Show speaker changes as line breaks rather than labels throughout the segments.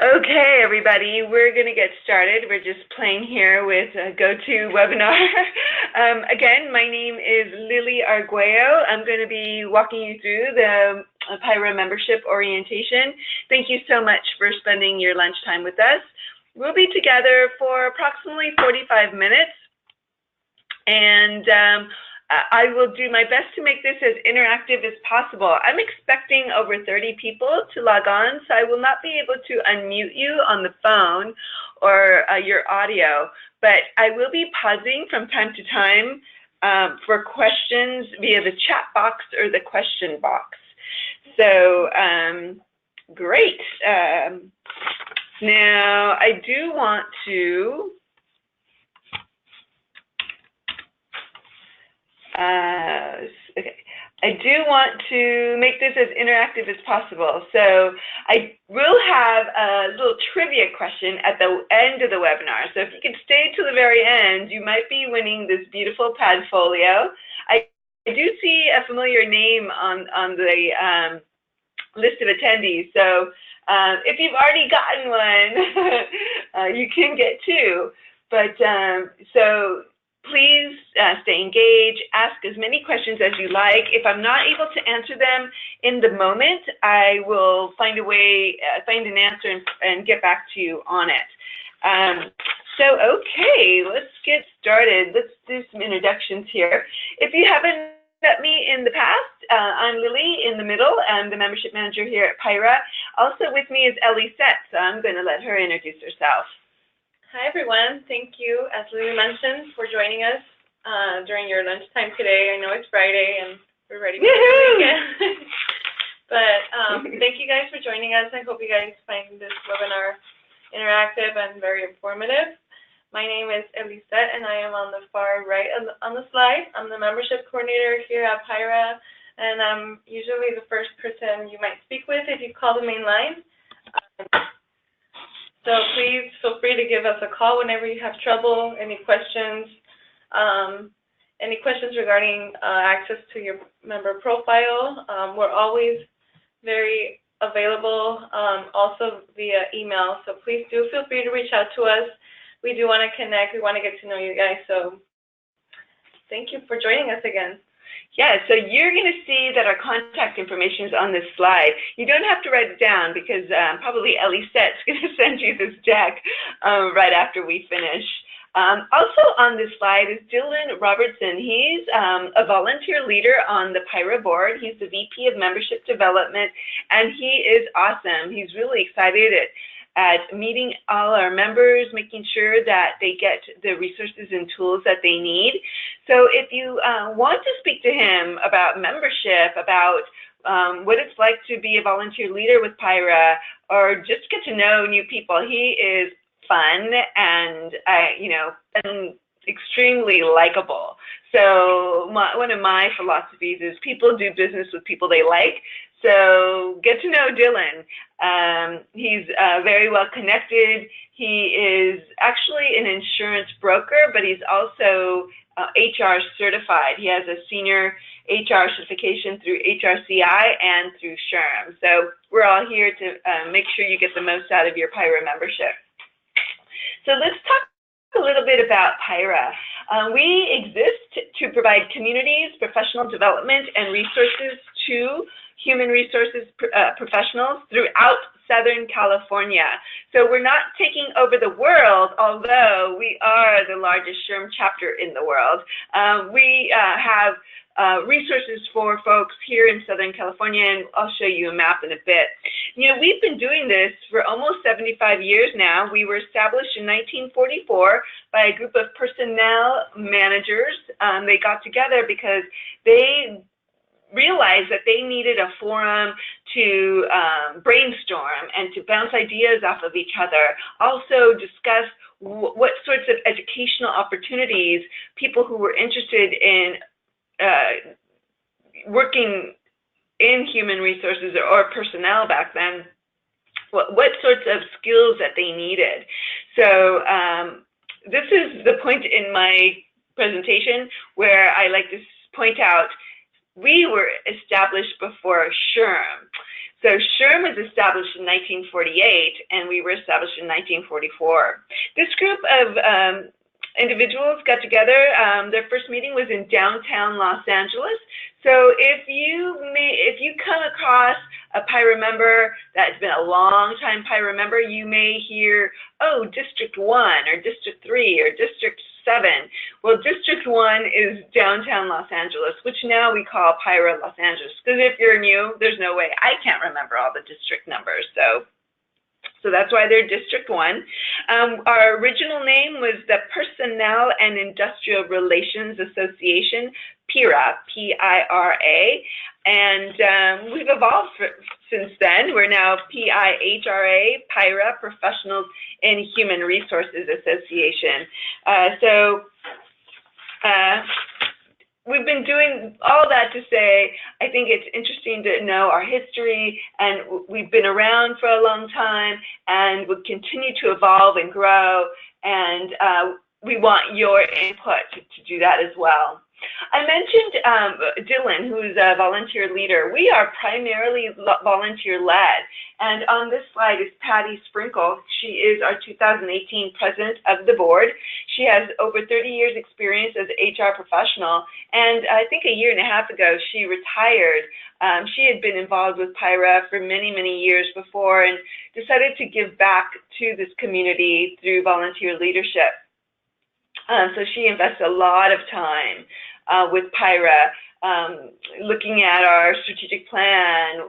Okay, everybody, we're going to get started. We're just playing here with GoToWebinar. Again, my name is Lily Arguello. I'm going to be walking you through the PIHRA membership orientation. Thank you so much for spending your lunchtime with us. We'll be together for approximately 45 minutes, and I will do my best to make this as interactive as possible. I'm expecting over 30 people to log on, so I will not be able to unmute you on the phone or your audio, but I will be pausing from time to time for questions via the chat box or the question box. So, great. Now, I do want to okay. I do want to make this as interactive as possible. So I will have a little trivia question at the end of the webinar. So if you can stay to the very end, you might be winning this beautiful Padfolio. I do see a familiar name on the list of attendees. So if you've already gotten one, you can get two. But so please stay engaged, ask as many questions as you like. If I'm not able to answer them in the moment, I will find a way, find an answer and get back to you on it. So, okay, let's get started. Let's do some introductions here. If you haven't met me in the past, I'm Lily in the middle. I'm the membership manager here at PIHRA. Also with me is Ellie Sett, so I'm going to let her introduce herself.
Hi, everyone. Thank you, as Lily mentioned, for joining us during your lunchtime today. I know it's Friday and we're ready for the weekend. But thank you guys for joining us. I hope you guys find this webinar interactive and very informative. My name is Ellie Sett, and I am on the far right on the slide. I'm the membership coordinator here at PIHRA, and I'm usually the first person you might speak with if you call the main line. So please feel free to give us a call whenever you have trouble, any questions regarding access to your member profile. We're always very available, also via email, so please do feel free to reach out to us. We do want to connect. We want to get to know you guys, so thank you for joining us again.
Yeah, so you're going to see that our contact information is on this slide. You don't have to write it down because probably Ellie Sett's going to send you this deck right after we finish. Also on this slide is Dylan Robertson. He's a volunteer leader on the PIHRA board. He's the VP of Membership Development, and he is awesome. He's really excited at meeting all our members, making sure that they get the resources and tools that they need. So if you want to speak to him about membership, about what it's like to be a volunteer leader with PIHRA, or just get to know new people, he is fun and, and extremely likable. So one of my philosophies is people do business with people they like. So get to know Dylan. He's very well connected. He is actually an insurance broker, but he's also HR certified. He has a senior HR certification through HRCI and through SHRM. So we're all here to make sure you get the most out of your PIHRA membership. So let's talk a little bit about PIHRA. We exist to provide communities, professional development, and resources to human resources professionals throughout Southern California. So we're not taking over the world, although we are the largest SHRM chapter in the world. We have resources for folks here in Southern California, and I'll show you a map in a bit. You know, we've been doing this for almost 75 years now. We were established in 1944 by a group of personnel managers. They got together because they realized that they needed a forum to brainstorm and to bounce ideas off of each other, also discuss what sorts of educational opportunities people who were interested in working in human resources or personnel back then, what sorts of skills that they needed. So this is the point in my presentation where I like to point out we were established before SHRM. So SHRM was established in 1948, and we were established in 1944. This group of individuals got together. Their first meeting was in downtown Los Angeles. So if you come across a PIHRA member that's been a long time PIHRA member, you may hear, oh, District 1 or District 3 or District 7. Well, District 1 is downtown Los Angeles, which now we call PIHRA Los Angeles. Because if you're new, there's no way. I can't remember all the district numbers. So that's why they're District 1. Our original name was the Personnel and Industrial Relations Association, PIHRA, P-I-R-A, and we've evolved since then. We're now PIHRA, PIHRA, Professionals in Human Resources Association. We've been doing all that to say, I think it's interesting to know our history, and we've been around for a long time, and we'll continue to evolve and grow, and we want your input to do that as well. I mentioned Dylan, who's a volunteer leader. We are primarily volunteer-led, and on this slide is Patty Sprinkle. She is our 2018 president of the board. She has over 30 years experience as an HR professional, and I think a year and a half ago she retired. She had been involved with PIHRA for many, many years before and decided to give back to this community through volunteer leadership. So she invests a lot of time with PIHRA, looking at our strategic plan,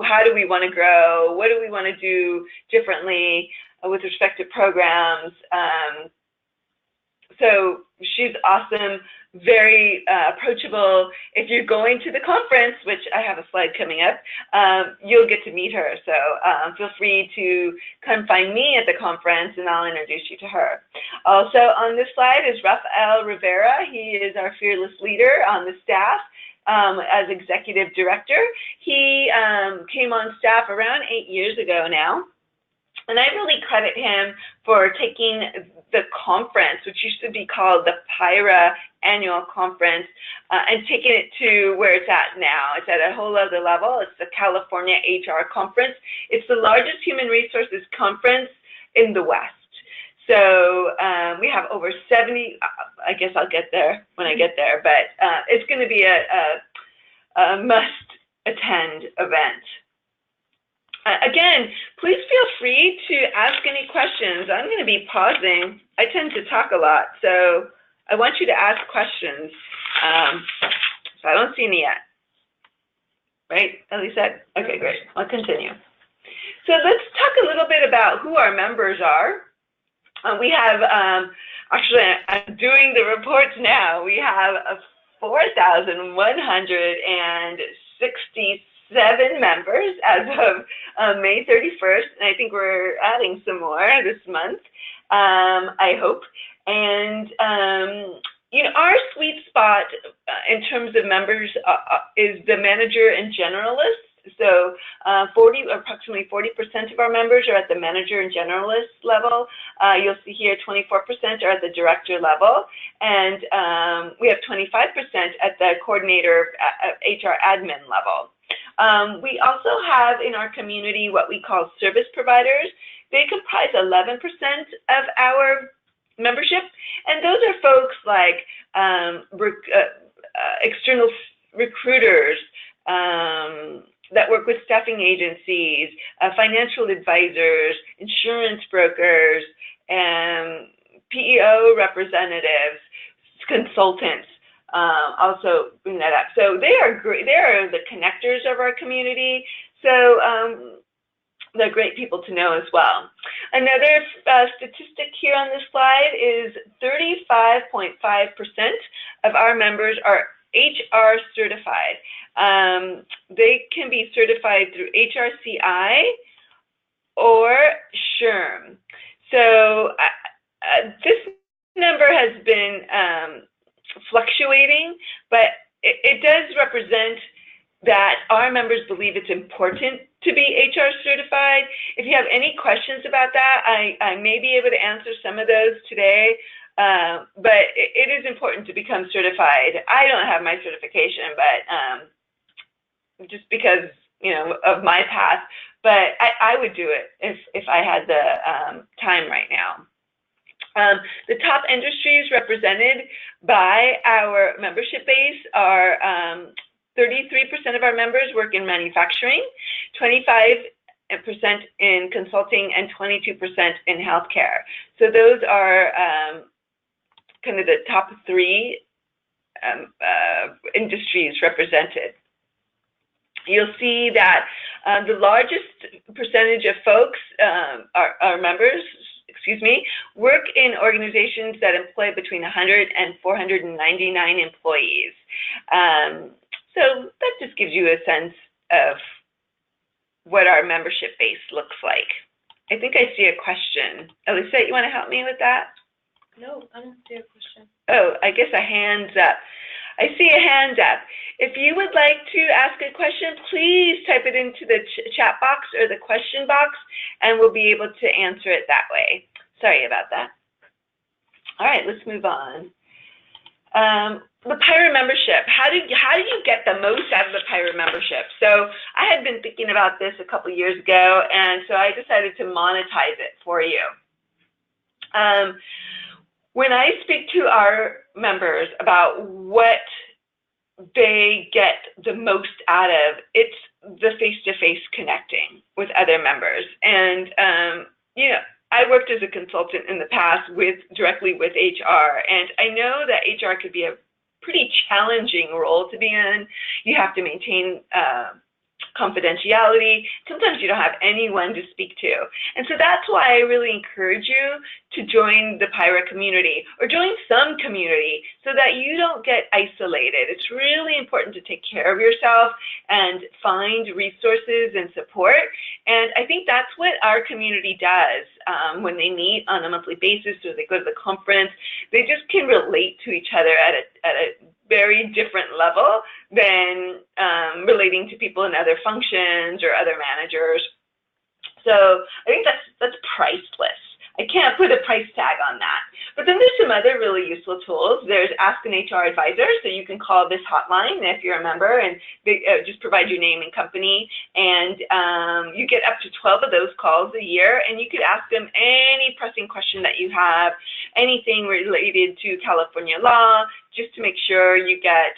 how do we want to grow, what do we want to do differently with respect to programs. So she's awesome, very approachable. If you're going to the conference, which I have a slide coming up, you'll get to meet her. So feel free to come find me at the conference, and I'll introduce you to her. Also on this slide is Rafael Rivera. He is our fearless leader on the staff as executive director. He came on staff around 8 years ago now. And I really credit him for taking the conference, which used to be called the PIHRA Annual Conference, and taking it to where it's at now. It's at a whole other level. It's the California HR Conference. It's the largest human resources conference in the West. So we have over 70, I guess I'll get there when I get there, but it's going to be a must-attend event. Again, please feel free to ask any questions. I'm going to be pausing. I tend to talk a lot, so I want you to ask questions. So I don't see any yet. Right, Elisa? Okay, great. I'll continue. So let's talk a little bit about who our members are. We have, actually, I'm doing the reports now. We have 4,167 members as of May 31st, and I think we're adding some more this month, I hope. And our sweet spot in terms of members is the manager and generalist. So approximately 40% of our members are at the manager and generalist level. You'll see here 24% are at the director level, and we have 25% at the coordinator HR admin level. We also have in our community what we call service providers. They comprise 11% of our membership, and those are folks like external recruiters that work with staffing agencies, financial advisors, insurance brokers, and PEO representatives, consultants. Also bring that up. So they are great. They are the connectors of our community. So they're great people to know as well. Another statistic here on this slide is 35.5% of our members are HR certified. They can be certified through HRCI or SHRM. So this number has been fluctuating, but it does represent that our members believe it's important to be HR certified. If you have any questions about that, I may be able to answer some of those today, but it is important to become certified. I don't have my certification, but just because of my path, but I would do it if I had the time right now. The top industries represented by our membership base are 33% of our members work in manufacturing, 25% in consulting, and 22% in healthcare. So those are kind of the top three industries represented. You'll see that the largest percentage of folks, our members, work in organizations that employ between 100 and 499 employees. So that just gives you a sense of what our membership base looks like. I think I see a question. Elisa, you want to help me with that?
No, I don't see a question.
Oh, I guess a hand's up. I see a hand up. If you would like to ask a question, please type it into the chat box or the question box, and we'll be able to answer it that way. Sorry about that. All right, let's move on. The PIHRA membership. How do you get the most out of the PIHRA membership? So I had been thinking about this a couple years ago, and so I decided to monetize it for you. When I speak to our members about what they get the most out of, it's the face-to-face connecting with other members. And, I worked as a consultant in the past directly with HR, and I know that HR could be a pretty challenging role to be in. You have to maintain confidentiality. Sometimes you don't have anyone to speak to. And so that's why I really encourage you to join the PIHRA community or join some community so that you don't get isolated. It's really important to take care of yourself and find resources and support. And I think that's what our community does when they meet on a monthly basis or they go to the conference. They just can relate to each other at a very different level than relating to people in other functions or other managers. So I think that's priceless. I can't put a price tag on that. But then there's some other really useful tools. There's Ask an HR Advisor, so you can call this hotline if you're a member and they, just provide your name and company, and you get up to 12 of those calls a year, and you could ask them any pressing question that you have, anything related to California law, just to make sure you get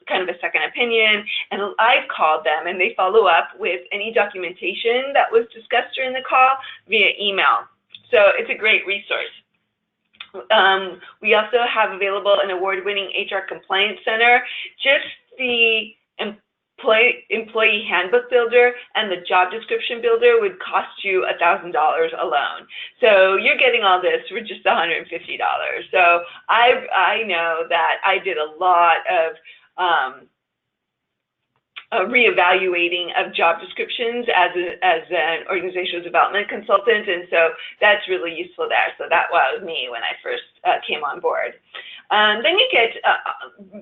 kind of a second opinion. And I've called them, and they follow up with any documentation that was discussed during the call via email. So it's a great resource. We also have available an award-winning HR Compliance Center. Just the employee handbook builder and the job description builder would cost you $1,000 alone. So you're getting all this for just $150. So I know that I did a lot of reevaluating of job descriptions as an organizational development consultant, and so that's really useful there. So that was me when I first came on board. Then you get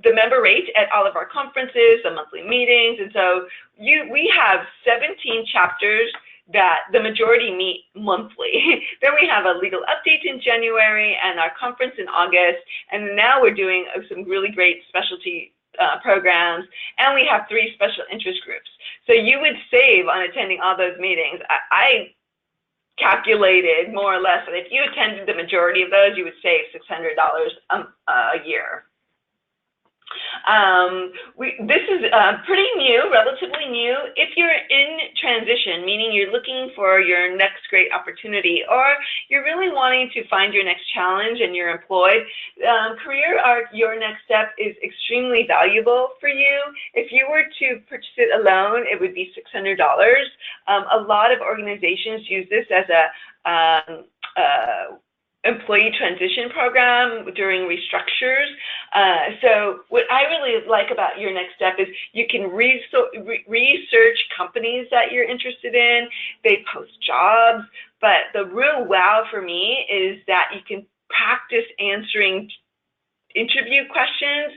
the member rate at all of our conferences, the monthly meetings, and so we have 17 chapters that the majority meet monthly. Then we have a legal update in January and our conference in August, and now we're doing some really great specialty programs, and we have 3 special interest groups. So you would save on attending all those meetings. I calculated more or less that if you attended the majority of those, you would save $600 a year. This is pretty new, relatively new. If you're in transition, meaning you're looking for your next great opportunity, or you're really wanting to find your next challenge and you're employed, Career Arc Your Next Step is extremely valuable for you. If you were to purchase it alone, it would be $600. A lot of organizations use this as a employee transition program during restructures. So what I really like about Your Next Step is you can research companies that you're interested in. They post jobs, but the real wow for me is that you can practice answering interview questions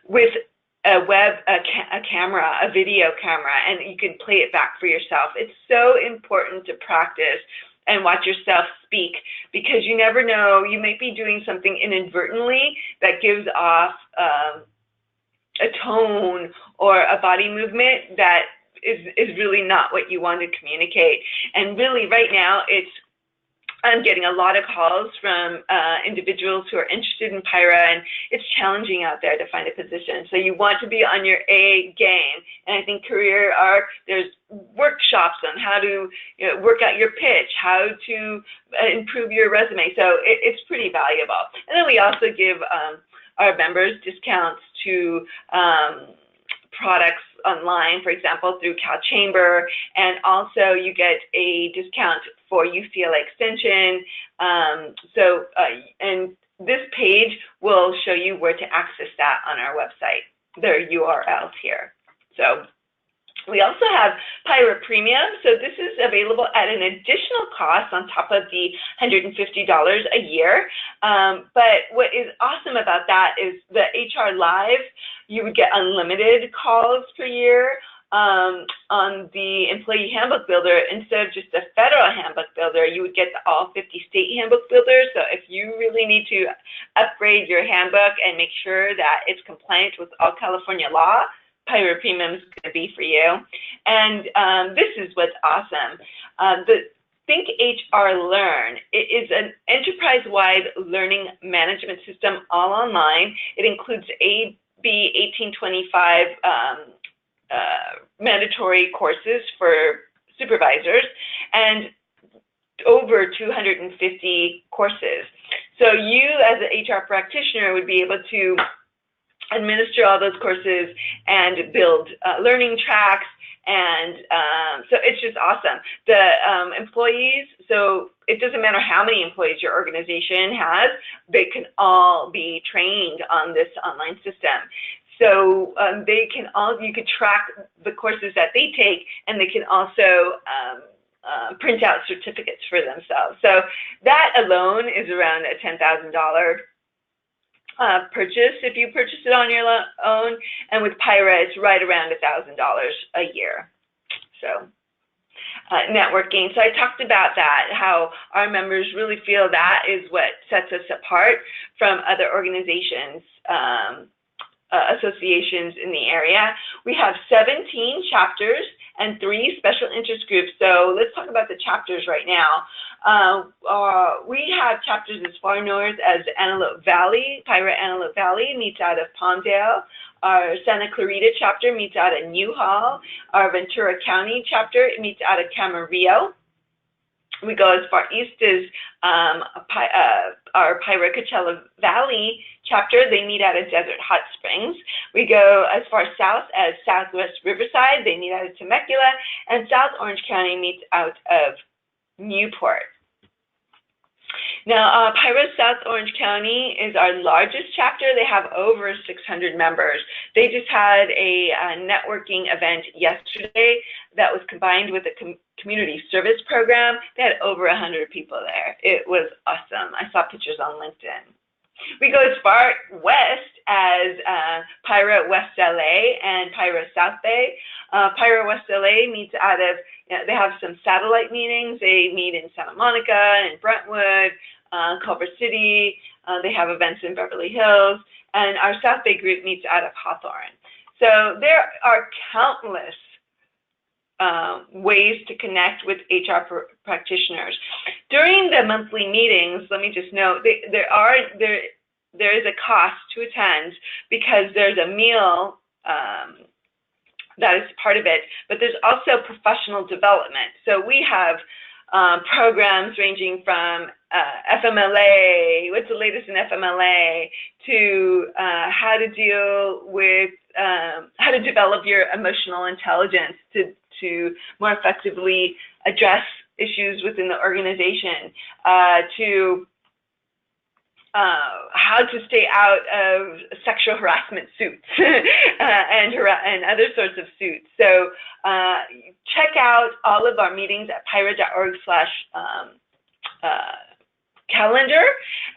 with a camera, a video camera, and you can play it back for yourself. It's so important to practice and watch yourself speak, because you never know, you might be doing something inadvertently that gives off a tone or a body movement that is really not what you want to communicate. And really, right now, I'm getting a lot of calls from individuals who are interested in PIHRA, and it's challenging out there to find a position. So you want to be on your A game. And I think career arc, there's workshops on how to work out your pitch, how to improve your resume. So it's pretty valuable. And then we also give our members discounts to products online, for example, through Cal Chamber, and also you get a discount for UCLA Extension. And this page will show you where to access that on our website. There are URLs here. So we also have PIHRA Premium. So this is available at an additional cost on top of the $150 a year. But what is awesome about that is the HR Live, you would get unlimited calls per year. On the Employee Handbook Builder, instead of just a federal handbook builder, you would get the all 50 state handbook builders. So if you really need to upgrade your handbook and make sure that it's compliant with all California law, PIHRA Premium is going to be for you. And this is what's awesome. The Think HR Learn. It is an enterprise-wide learning management system all online. It includes AB 1825 mandatory courses for supervisors and over 250 courses. So you as an HR practitioner would be able to administer all those courses and build learning tracks, and so it's just awesome. The employees, so it doesn't matter how many employees your organization has, they can all be trained on this online system. So they can all, you could track the courses that they take, and they can also print out certificates for themselves. So that alone is around a $10,000 purchase if you purchase it on your own, and with PIHRA it's right around $1,000 a year. So networking. So I talked about that, how our members really feel that is what sets us apart from other organizations, associations in the area. We have 17 chapters and 3 special interest groups. So let's talk about the chapters right now. We have chapters as far north as Antelope Valley. PIHRA Antelope Valley meets out of Palmdale. Our Santa Clarita chapter meets out of Newhall. Our Ventura County chapter meets out of Camarillo. We go as far east as our PIHRA Coachella Valley chapter. They meet out of Desert Hot Springs. We go as far south as Southwest Riverside. They meet out of Temecula. And South Orange County meets out of Newport. Now, PIHRA South Orange County is our largest chapter. They have over 600 members. They just had a networking event yesterday that was combined with a community service program. They had over 100 people there. It was awesome. I saw pictures on LinkedIn. We go as far west as PIHRA West LA and PIHRA South Bay. PIHRA West LA meets out of, they have some satellite meetings. They meet in Santa Monica and Brentwood, Culver City. They have events in Beverly Hills. And our South Bay group meets out of Hawthorne. So there are countless ways to connect with HR practitioners. During the monthly meetings, let me just note, there is a cost to attend because there's a meal that is part of it, but there's also professional development. So we have programs ranging from FMLA, what's the latest in FMLA, to how to deal with, how to develop your emotional intelligence to more effectively address issues within the organization, to how to stay out of sexual harassment suits and other sorts of suits. So check out all of our meetings at PIHRA.org/calendar,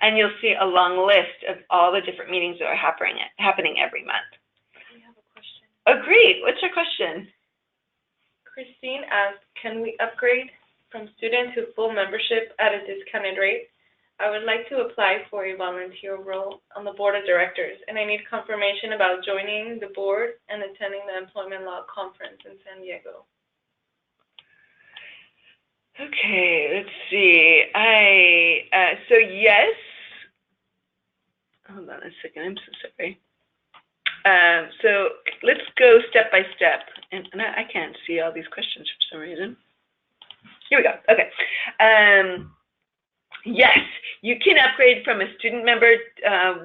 and you'll see a long list of all the different meetings that are happening every month.
We have a question.
Agreed. What's your question?
Christine asked, can we upgrade from student to full membership at a discounted rate? I would like to apply for a volunteer role on the board of directors, and I need confirmation about joining the board and attending the employment law conference in San Diego.
Okay, let's see. So yes. Hold on a second. I'm so sorry. So let's go step by step. And I can't see all these questions for some reason. Here we go. Okay. Yes, you can upgrade from a student member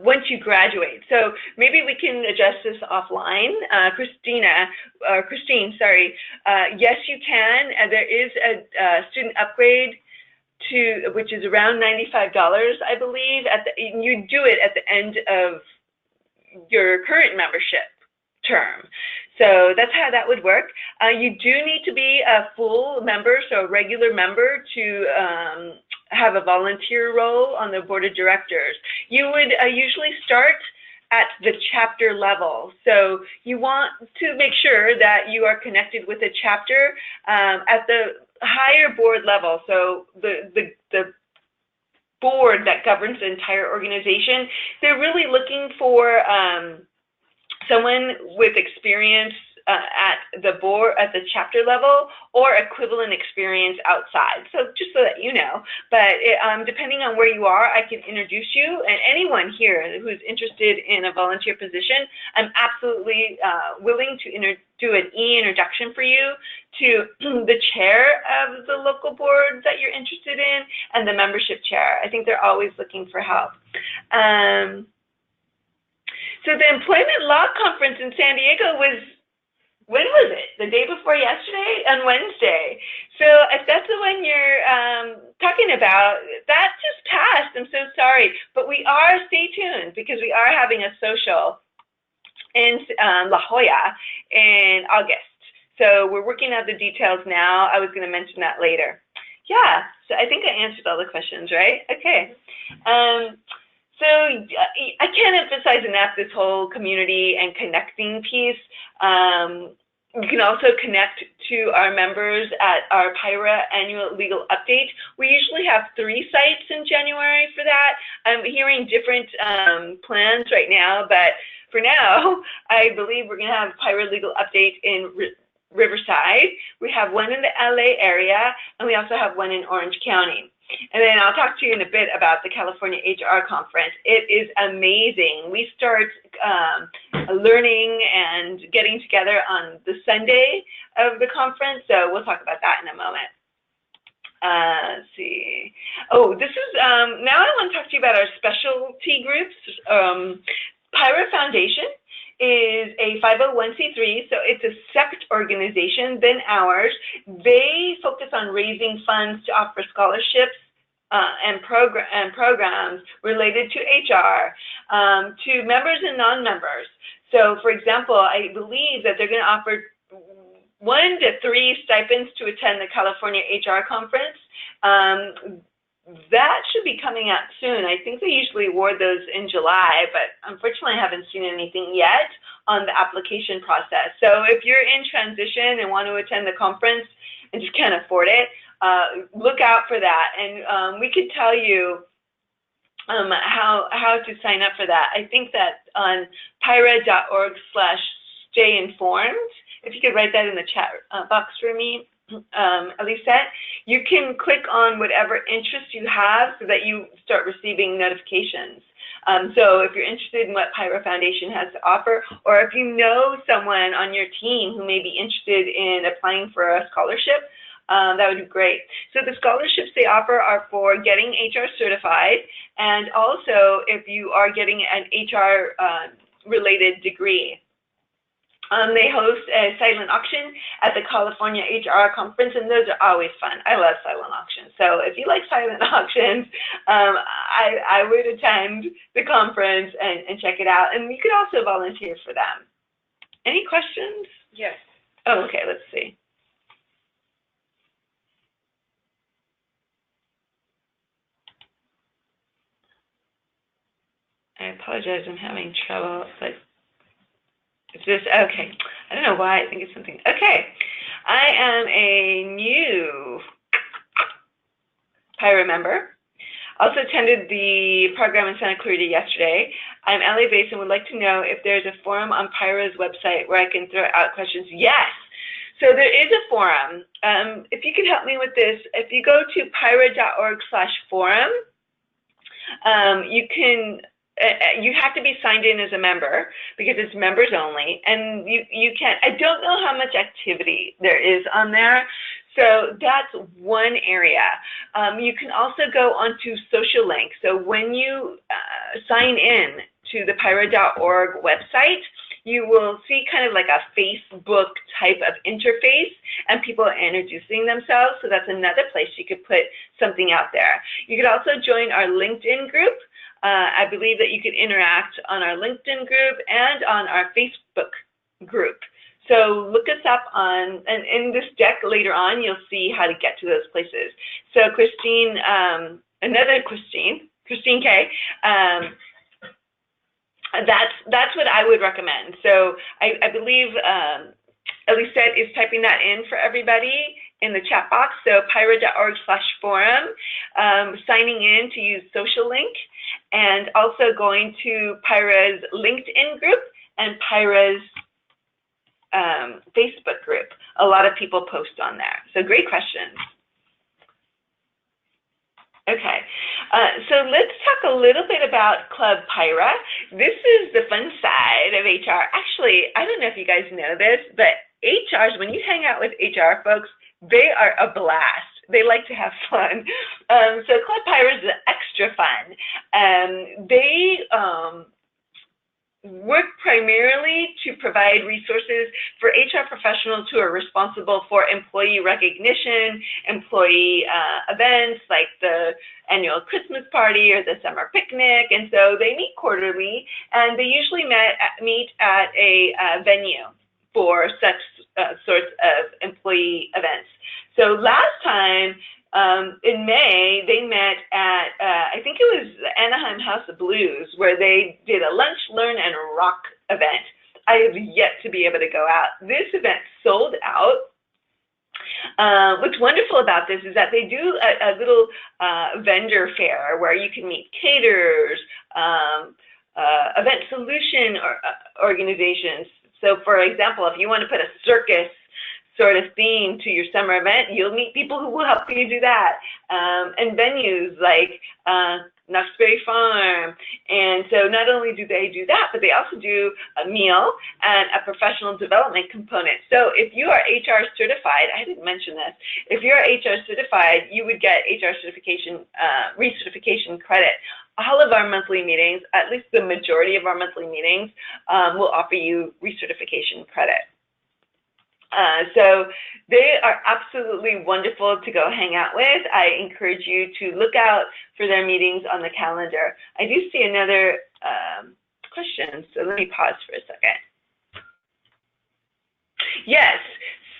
once you graduate. So maybe we can adjust this offline. Christine, sorry. Yes, you can. There is a student upgrade which is around $95, I believe. You do it at the end of your current membership term. So that's how that would work. You do need to be a full member, so a regular member, to have a volunteer role on the board of directors. You would usually start at the chapter level. So you want to make sure that you are connected with a chapter at the higher board level. So the board that governs the entire organization, they're really looking for someone with experience at the board, at the chapter level, or equivalent experience outside. So just so that you know, but depending on where you are, I can introduce you, and anyone here who's interested in a volunteer position, I'm absolutely willing to do an e-introduction for you to the chair of the local board that you're interested in and the membership chair. I think they're always looking for help. So the Employment Law Conference in San Diego was, when was it? The day before yesterday? On Wednesday. So if that's the one you're talking about, that just passed. I'm so sorry. But we are, stay tuned, because we are having a social in La Jolla in August. So we're working out the details now. I was going to mention that later. Yeah, so I think I answered all the questions, right? Okay. So I can't emphasize enough this whole community and connecting piece. You can also connect to our members at our PIHRA annual legal update. We usually have 3 sites in January for that. I'm hearing different plans right now, but for now, I believe we're going to have PIHRA legal update in Riverside. We have one in the LA area, and we also have one in Orange County. And then I'll talk to you in a bit about the California HR conference. It is amazing. We start learning and getting together on the Sunday of the conference, so we'll talk about that in a moment. Let's see. Oh, this is, now I want to talk to you about our specialty groups. PIHRA Foundation is a 501c3, so it's a sect organization than ours. They focus on raising funds to offer scholarships and programs related to HR to members and non-members. So, for example, I believe that they're going to offer 1 to 3 stipends to attend the California HR conference. That should be coming out soon. I think they usually award those in July, but unfortunately I haven't seen anything yet on the application process. So if you're in transition and want to attend the conference and just can't afford it, look out for that. And we could tell you how to sign up for that. I think that on PIHRA.org/stayinformed, if you could write that in the chat box for me, Elisette, you can click on whatever interest you have so that you start receiving notifications. So if you're interested in what PIHRA Foundation has to offer, or if you know someone on your team who may be interested in applying for a scholarship, that would be great. So the scholarships they offer are for getting HR certified, and also if you are getting an HR related degree. They host a silent auction at the California HR conference, and those are always fun. I love silent auctions. So if you like silent auctions, I would attend the conference and check it out. And you could also volunteer for them. Any questions?
Yes.
Oh, okay, let's see. I apologize, I'm having trouble, but is this, okay. I don't know why, I think it's something, okay. I am a new PIHRA member. Also attended the program in Santa Clarita yesterday. I'm LA-based and would like to know if there's a forum on PIHRA's website where I can throw out questions. Yes. So there is a forum. If you could help me with this, if you go to PIHRA.org/forum, you have to be signed in as a member because it's members only, and you can't. I don't know how much activity there is on there, so that's one area. You can also go onto social link. So when you sign in to the PIHRA.org website, you will see kind of like a Facebook type of interface, and people are introducing themselves, so that's another place you could put something out there. You could also join our LinkedIn group. I believe that you could interact on our LinkedIn group and on our Facebook group. So look us up on, and in this deck later on, you'll see how to get to those places. So Christine, another Christine K, that's what I would recommend. So I believe Elisette is typing that in for everybody in the chat box. So PIHRA.org/forum, signing in to use social link, and also going to PIHRA's LinkedIn group and PIHRA's Facebook group. A lot of people post on there. So great questions. Okay, so let's talk a little bit about Club PIHRA. This is the fun side of HR. Actually, I don't know if you guys know this, but HRs, when you hang out with HR folks, they are a blast. They like to have fun. So Club PIHRA is extra fun. They work primarily to provide resources for HR professionals who are responsible for employee recognition, employee events like the annual Christmas party or the summer picnic. And so they meet quarterly, and they usually meet at a venue for such sorts of employee events. So last time, in May, they met at, I think it was the Anaheim House of Blues, where they did a lunch, learn, and rock event. I have yet to be able to go out. This event sold out. What's wonderful about this is that they do a little vendor fair where you can meet caterers, event solution organizations. So for example, if you want to put a circus sort of theme to your summer event, you'll meet people who will help you do that. And venues like Knott's Berry Farm. And so not only do they do that, but they also do a meal and a professional development component. So if you are HR certified, I didn't mention this, if you're HR certified, you would get HR certification, recertification credit. All of our monthly meetings, at least the majority of our monthly meetings, will offer you recertification credit. So they are absolutely wonderful to go hang out with. I encourage you to look out for their meetings on the calendar. I do see another question, so let me pause for a second. Yes,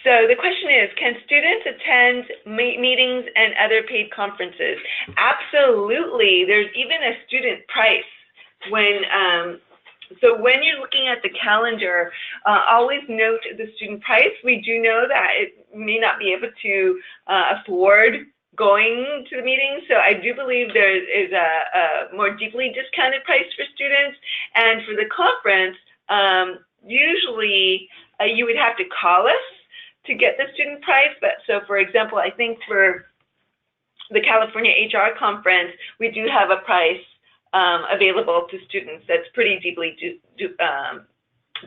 so the question is, can students attend meetings and other paid conferences? Absolutely. There's even a student price when so when you're looking at the calendar, always note the student price. We do know that it may not be able to afford going to the meeting, so I do believe there is a more deeply discounted price for students. And for the conference, usually you would have to call us to get the student price. But so for example, I think for the California HR conference, we do have a price available to students that's pretty deeply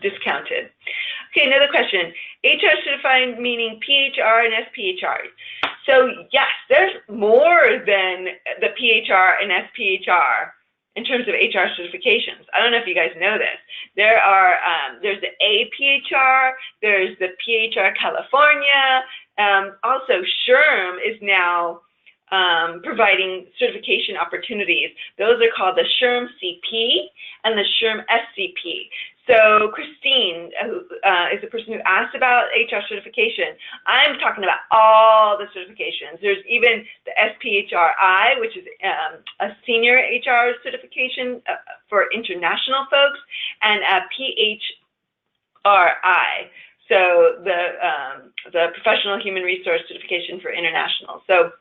discounted. Okay, another question. HR certified meaning PHR and SPHR. So yes, there's more than the PHR and SPHR in terms of HR certifications. I don't know if you guys know this. There are, there's the APHR, there's the PHR California, also SHRM is now providing certification opportunities. Those are called the SHRM CP and the SHRM SCP. So Christine, who is the person who asked about HR certification, I'm talking about all the certifications. There's even the SPHRI, which is a senior HR certification for international folks, and a PHRI, so the Professional Human Resource Certification for International. So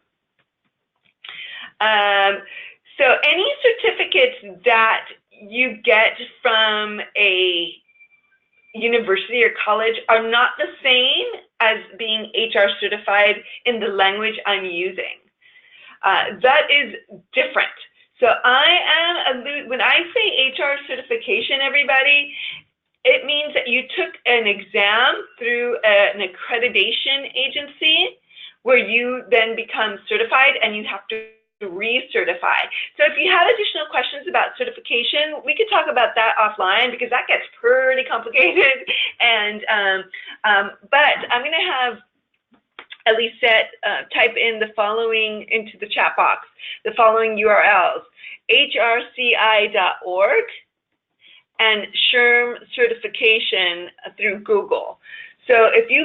certificates that you get from a university or college are not the same as being HR certified in the language I'm using. That is different. So when I say HR certification, everybody, it means that you took an exam through an accreditation agency where you then become certified and you have to recertify. So if you have additional questions about certification, we could talk about that offline because that gets pretty complicated. And but I'm going to have Elisette type in the following into the chat box, the following URLs: hrci.org and SHRM certification through Google. So if you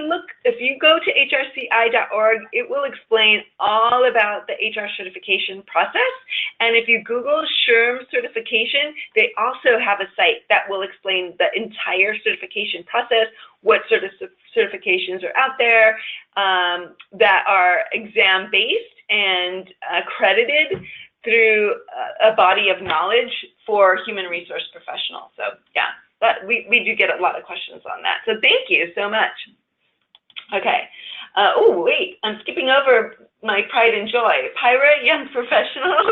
go to hrci.org, it will explain all about the HR certification process. And if you Google SHRM certification, they also have a site that will explain the entire certification process, what sort of certifications are out there that are exam-based and accredited through a body of knowledge for human resource professionals. So yeah. But we do get a lot of questions on that. So thank you so much. Okay. Oh, wait, I'm skipping over my pride and joy. PIHRA Young Professionals.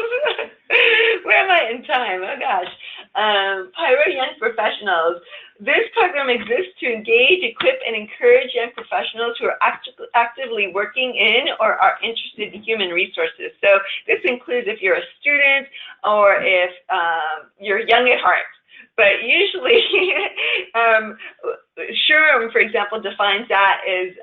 Where am I in time? Oh, gosh. PIHRA Young Professionals. This program exists to engage, equip, and encourage young professionals who are actively working in or are interested in human resources. So this includes if you're a student or if you're young at heart. But usually, SHRM, for example, defines that as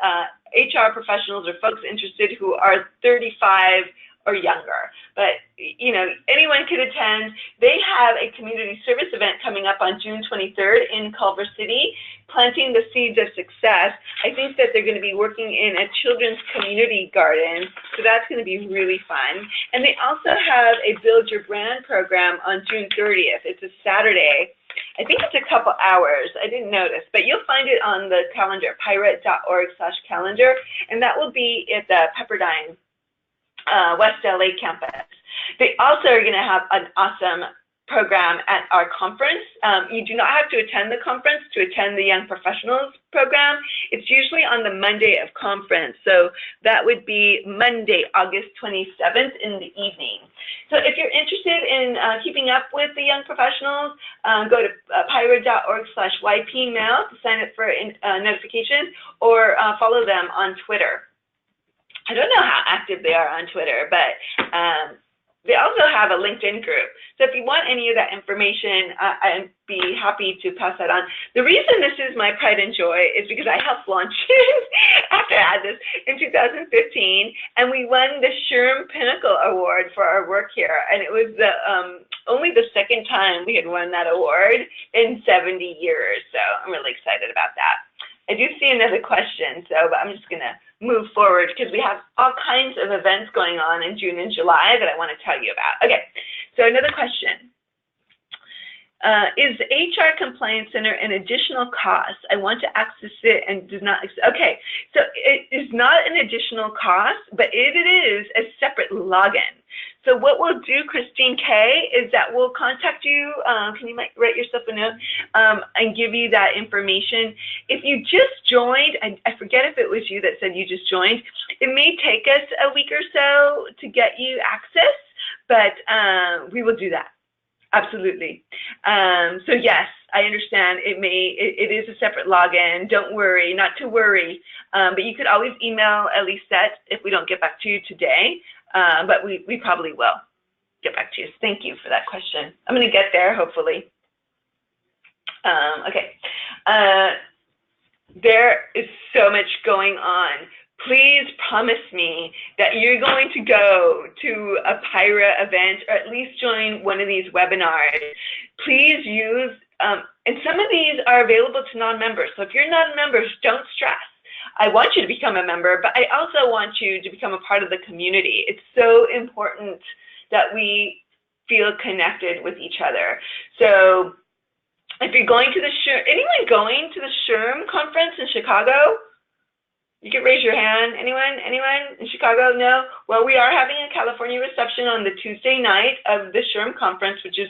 HR professionals or folks interested who are 35 or younger. But, you know, anyone could attend. They have a community service event coming up on June 23rd in Culver City, Planting the Seeds of Success. I think that they're going to be working in a children's community garden, so that's going to be really fun. And they also have a Build Your Brand program on June 30th. It's a Saturday. I think it's a couple hours. I didn't notice, but you'll find it on the calendar, PIHRA.org/calendar, and that will be at the Pepperdine West LA campus. They also are going to have an awesome program at our conference. You do not have to attend the conference to attend the Young Professionals program. It's usually on the Monday of conference. So that would be Monday, August 27th in the evening. So if you're interested in keeping up with the Young Professionals, go to PIHRA.org/YPmail to sign up for notifications, or follow them on Twitter. I don't know how active they are on Twitter, but they also have a LinkedIn group. So if you want any of that information, I'd be happy to pass that on. The reason this is my pride and joy is because I helped launch it after I had this in 2015, and we won the SHRM Pinnacle Award for our work here. And it was the only the second time we had won that award in 70 years. So I'm really excited about that. I do see another question, but I'm just going to move forward because we have all kinds of events going on in June and July that I want to tell you about. Okay, so another question. Is the HR Compliance Center an additional cost? I want to access it and does not. Okay, so it is not an additional cost, but it is a separate login. So what we'll do, Christine K, is that we'll contact you. Can you write yourself a note and give you that information? If you just joined, I forget if it was you that said you just joined, it may take us a week or so to get you access, but we will do that. Absolutely. So yes, I understand it is a separate login. Don't worry, not to worry. But you could always email Elisette if we don't get back to you today. But we probably will get back to you. Thank you for that question. I'm going to get there, hopefully. Okay. There is so much going on. Please promise me that you're going to go to a PIHRA event or at least join one of these webinars. Please use, and some of these are available to non-members. So if you're not a member, don't stress. I want you to become a member, but I also want you to become a part of the community. It's so important that we feel connected with each other. So if you're going to the SHRM, anyone going to the SHRM conference in Chicago? You can raise your hand. Anyone? Anyone in Chicago? No? Well, we are having a California reception on the Tuesday night of the SHRM conference, which is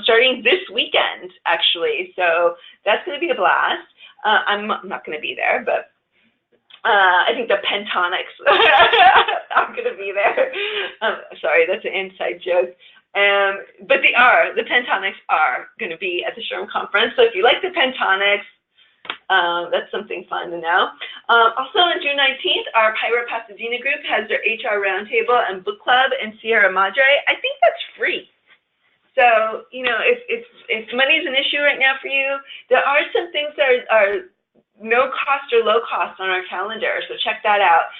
starting this weekend, actually. So that's going to be a blast. I'm not going to be there, but I think the Pentonics are going to be there. Sorry, that's an inside joke. But the Pentonics are going to be at the SHRM conference. So if you like the Pentonics, that's something fun to know. Also on June 19th, our PIHRA Pasadena group has their HR roundtable and book club in Sierra Madre. I think that's free. So, you know, if money is an issue right now for you, there are some things that are no cost or low cost on our calendar, so check that out.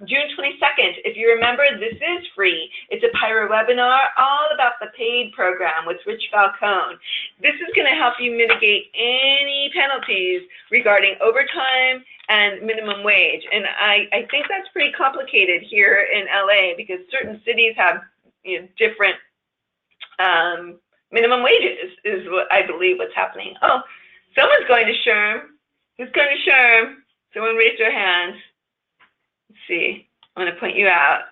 June 22nd, if you remember, this is free. It's a PIHRA webinar all about the paid program with Rich Falcone. This is going to help you mitigate any penalties regarding overtime and minimum wage. And I think that's pretty complicated here in LA because certain cities have, you know, different minimum wages is what I believe what's happening. Oh, someone's going to SHRM. Who's going to SHRM? Someone raise their hand. Let's see. I'm going to point you out.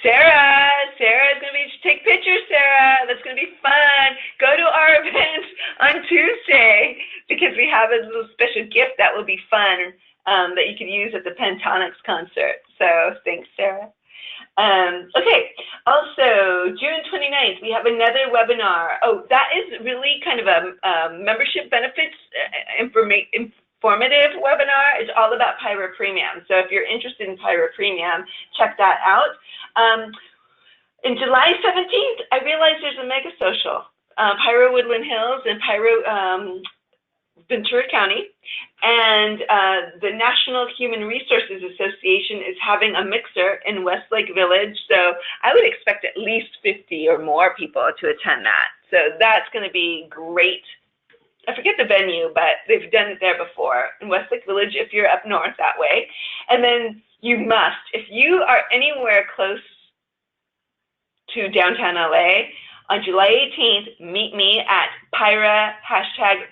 Sarah is going to be, take pictures, Sarah. That's going to be fun. Go to our event on Tuesday because we have a little special gift that will be fun that you can use at the Pentonics concert. So thanks, Sarah. Okay, also June 29th, we have another webinar. Oh, that is really kind of a membership benefits informative webinar. It's all about PIHRA Premium. So if you're interested in PIHRA Premium, check that out. In July 17th, I realized there's a mega social. PIHRA Woodland Hills and PIHRA Ventura County, and the National Human Resources Association is having a mixer in Westlake Village, so I would expect at least 50 or more people to attend that. So that's going to be great. I forget the venue, but they've done it there before, in Westlake Village if you're up north that way. And then you must, if you are anywhere close to downtown LA, on July 18th, meet me at PIHRA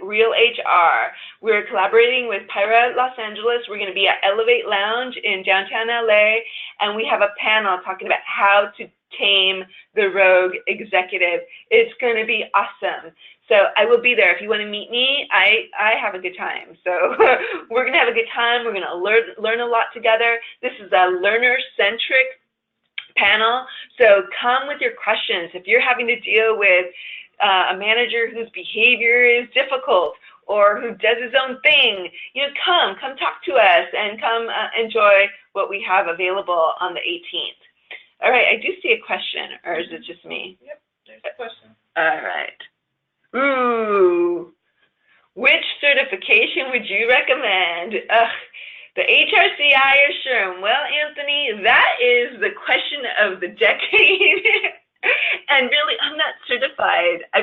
#RealHR. We're collaborating with PIHRA Los Angeles. We're going to be at Elevate Lounge in downtown LA, and we have a panel talking about how to tame the rogue executive. It's going to be awesome. So I will be there. If you want to meet me, I have a good time. So we're going to have a good time. We're going to learn a lot together. This is a learner-centric panel, so come with your questions. If you're having to deal with a manager whose behavior is difficult or who does his own thing, you know, come talk to us and come enjoy what we have available on the 18th. All right, I do see a question, or is it just me?
Yep, there's a question.
All right. Ooh, which certification would you recommend? The HRCI or SHRM? Well, Anthony, that is the question of the decade. And really, I'm not certified. I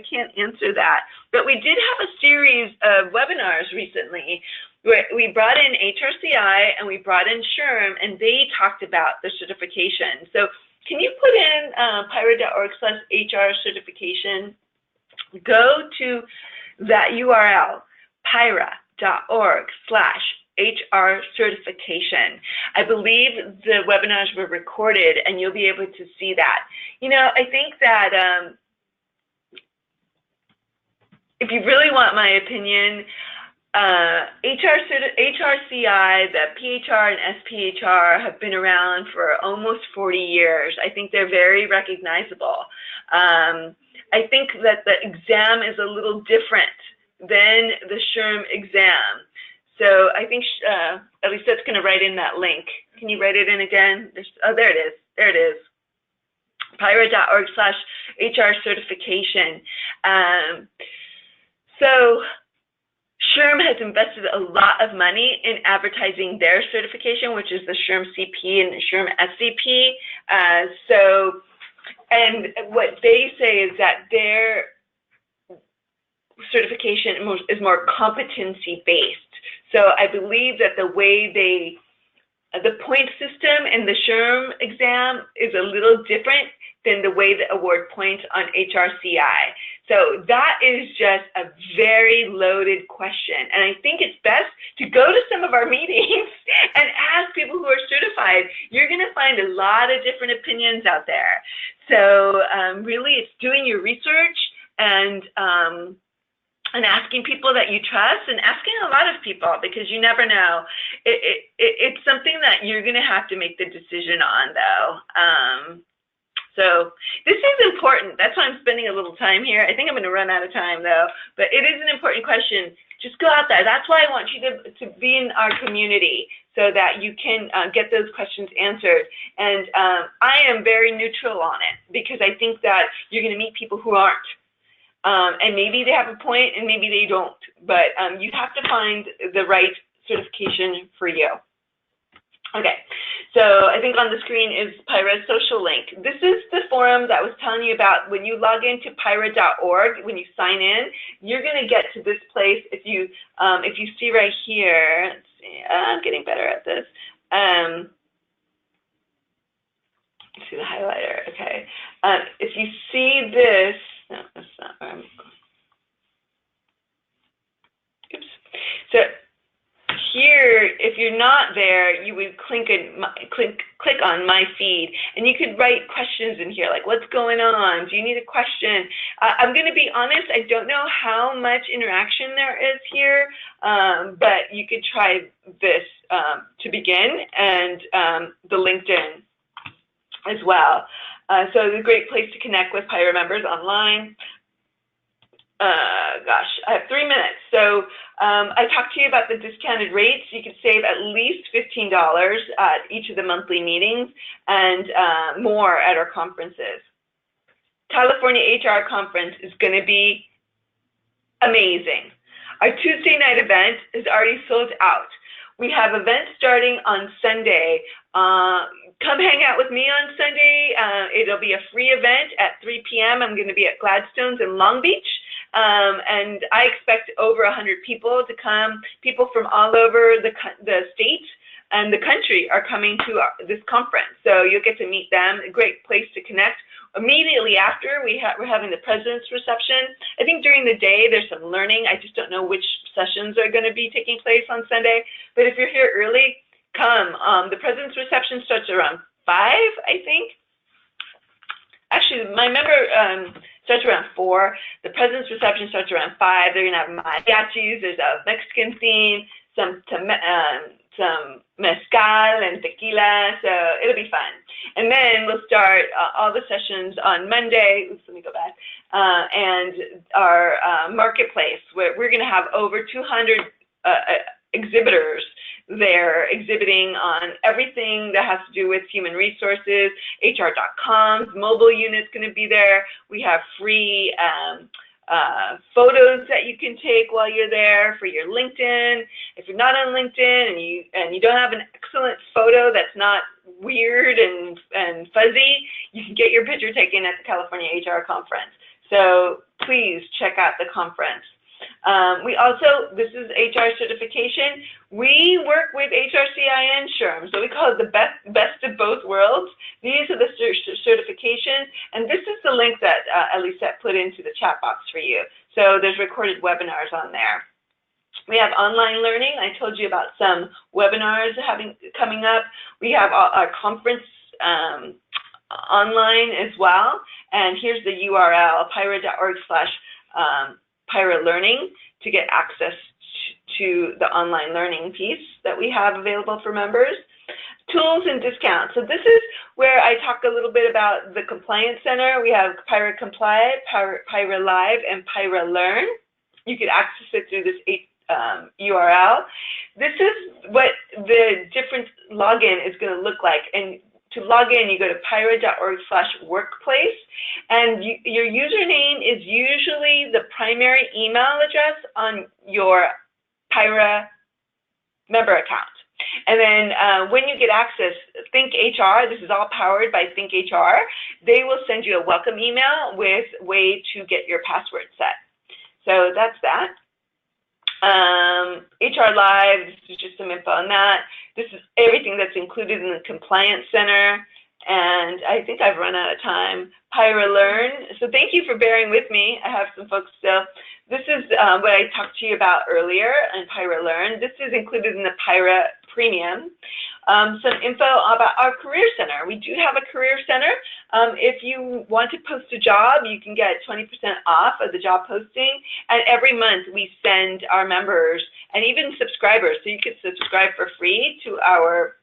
can't answer that. But we did have a series of webinars recently where we brought in HRCI and we brought in SHRM, and they talked about the certification. So can you put in PIHRA.org/HR certification? Go to that URL, PIHRA.org/HR certification. I believe the webinars were recorded and you'll be able to see that. You know, I think that if you really want my opinion, HRCI, the PHR and SPHR have been around for almost 40 years. I think they're very recognizable. I think that the exam is a little different than the SHRM exam. So I think at least that's going to write in that link. Can you write it in again? Oh, there it is. There it is. PIHRA.org/HR certification. So SHRM has invested a lot of money in advertising their certification, which is the SHRM CP and the SHRM SCP. And what they say is that their certification is more competency-based. So I believe that the way the point system in the SHRM exam is a little different than the way they award points on HRCI. So that is just a very loaded question. And I think it's best to go to some of our meetings and ask people who are certified. You're going to find a lot of different opinions out there. So really it's doing your research and asking people that you trust and asking a lot of people, because you never know. It's something that you're going to have to make the decision on, though. So this is important. That's why I'm spending a little time here. I think I'm going to run out of time, though. But it is an important question. Just go out there. That's why I want you to be in our community, so that you can get those questions answered. And I am very neutral on it, because I think that you're going to meet people who aren't. And maybe they have a point and maybe they don't. But you have to find the right certification for you. Okay, so I think on the screen is PIHRA's social link. This is the forum that I was telling you about. When you log into PIHRA.org, when you sign in, you're going to get to this place. If you see right here, let's see, I'm getting better at this. See the highlighter, okay. If you see this, no, that's not where I'm going. Oops. So here, if you're not there, you would click on my feed, and you could write questions in here, like what's going on? Do you need a question? I'm going to be honest, I don't know how much interaction there is here, but you could try this to begin, and the LinkedIn as well. So it's a great place to connect with PIHRA members online. Gosh, I have 3 minutes. So I talked to you about the discounted rates. You could save at least $15 at each of the monthly meetings, and more at our conferences. California HR Conference is going to be amazing. Our Tuesday night event is already sold out. We have events starting on Sunday. Come hang out with me on Sunday. It'll be a free event at 3 p.m. I'm going to be at Gladstone's in Long Beach. And I expect over 100 people to come. People from all over the state and the country are coming to this conference. So you'll get to meet them. A great place to connect. Immediately after, we're having the President's Reception. I think during the day there's some learning. I just don't know which sessions are going to be taking place on Sunday. But if you're here early, come. The President's Reception starts around 5, I think. Actually, my member starts around 4. The President's Reception starts around 5. They're going to have mariachis. There's a Mexican theme, some mezcal and tequila, so it'll be fun. And then we'll start all the sessions on Monday. Oops, let me go back. And our marketplace, where we're going to have over 200 exhibitors there exhibiting on everything that has to do with human resources. HR.com's mobile unit's going to be there. We have free photos that you can take while you're there for your LinkedIn. If you're not on LinkedIn and you don't have an excellent photo that's not weird and fuzzy, you can get your picture taken at the California HR Conference. So please check out the conference. We also, this is HR certification. We work with HRCIN SHRM, so we call it the best of both worlds. These are the certifications, and this is the link that Elisette put into the chat box for you. So there's recorded webinars on there. We have online learning. I told you about some webinars coming up. We have our conference online as well, and here's the URL, PIHRA.org/PIHRA Learning, to get access to the online learning piece that we have available for members. Tools and discounts. So this is where I talk a little bit about the Compliance Center. We have PIHRA Comply, PIHRA Live, and PIHRA Learn. You can access it through this URL. This is what the different login is going to look like. And to log in, you go to PIHRA.org/workplace, and your username is usually the primary email address on your PIHRA member account. And then when you get access, Think HR, this is all powered by Think HR, they will send you a welcome email with a way to get your password set. So that's that. HR Live, this is just some info on that. This is everything that's included in the Compliance Center. and I think I've run out of time. PIHRA Learn. So thank you for bearing with me. I have some folks still. This is what I talked to you about earlier in PIHRA Learn. This is included in the PIHRA Premium. Some info about our Career Center. We do have a Career Center. If you want to post a job, you can get 20% off of the job posting. And every month we send our members and even subscribers, so you could subscribe for free to our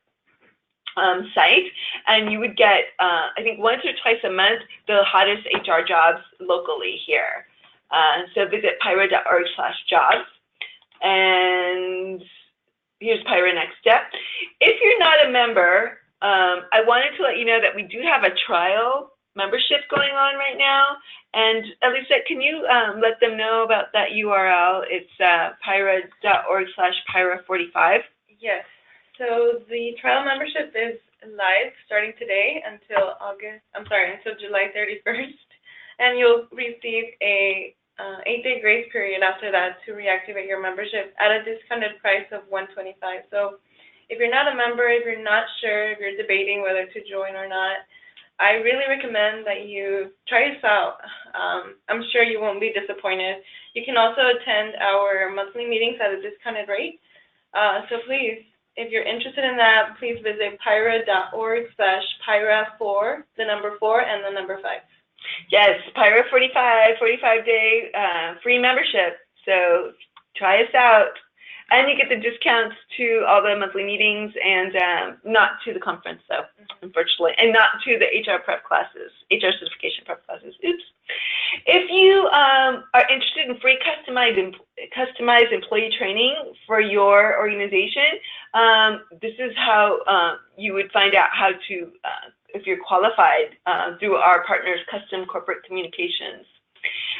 site, and you would get, I think, once or twice a month, the hottest HR jobs locally here. So visit PIHRA.org/jobs. And here's PIHRA Next Step. If you're not a member, I wanted to let you know that we do have a trial membership going on right now. And Elisa, can you let them know about that URL? It's PIHRA.org/PIHRA45.
Yes. So the trial membership is live starting today until July 31st, and you'll receive a 8-day grace period after that to reactivate your membership at a discounted price of $125. So if you're not a member, if you're not sure, if you're debating whether to join or not, I really recommend that you try this out. I'm sure you won't be disappointed. You can also attend our monthly meetings at a discounted rate. So please, if you're interested in that, please visit PIHRA.org/PIHRA4, the number 4 and the number 5.
Yes, PIHRA 45-day free membership. So try us out. And you get the discounts to all the monthly meetings and not to the conference, though, unfortunately, and not to the HR prep classes, HR certification prep classes. Oops. If you are interested in free customized employee training for your organization, this is how you would find out how to, if you're qualified, through our partners, Custom Corporate Communications.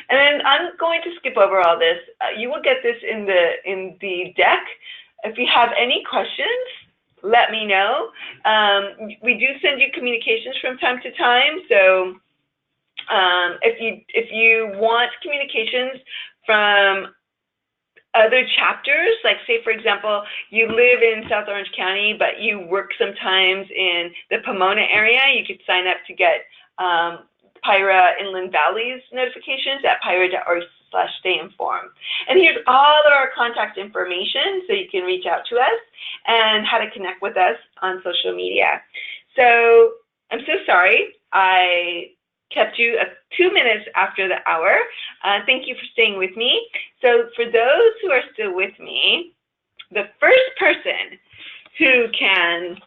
And then I'm going to skip over all this. You will get this in the deck. If you have any questions, let me know. We do send you communications from time to time. So if you want communications from other chapters, like say, for example, you live in South Orange County, but you work sometimes in the Pomona area, you could sign up to get PIHRA Inland Valley's notifications at PIHRA.org/stayinformed. And here's all of our contact information, so you can reach out to us and how to connect with us on social media. So I'm so sorry I kept you 2 minutes after the hour. Thank you for staying with me. So for those who are still with me, the first person who can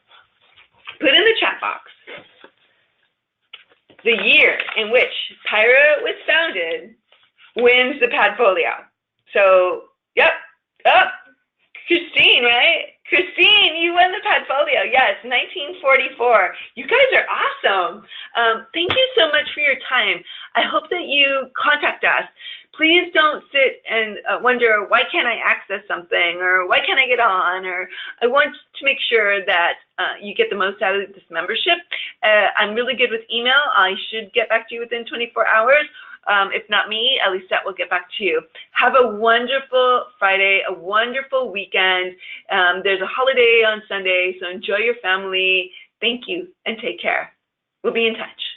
put in the chat box the year in which PIHRA was founded wins the Padfolio. So, yep, Christine, right? Christine, you won the Padfolio. Yes, 1944. You guys are awesome. Thank you so much for your time. I hope that you contact us. Please don't sit and wonder, why can't I access something, or why can't I get on, or I want to make sure that you get the most out of this membership. I'm really good with email. I should get back to you within 24 hours. If not me, Elisette will get back to you. Have a wonderful Friday, a wonderful weekend. There's a holiday on Sunday, so enjoy your family. Thank you, and take care. We'll be in touch.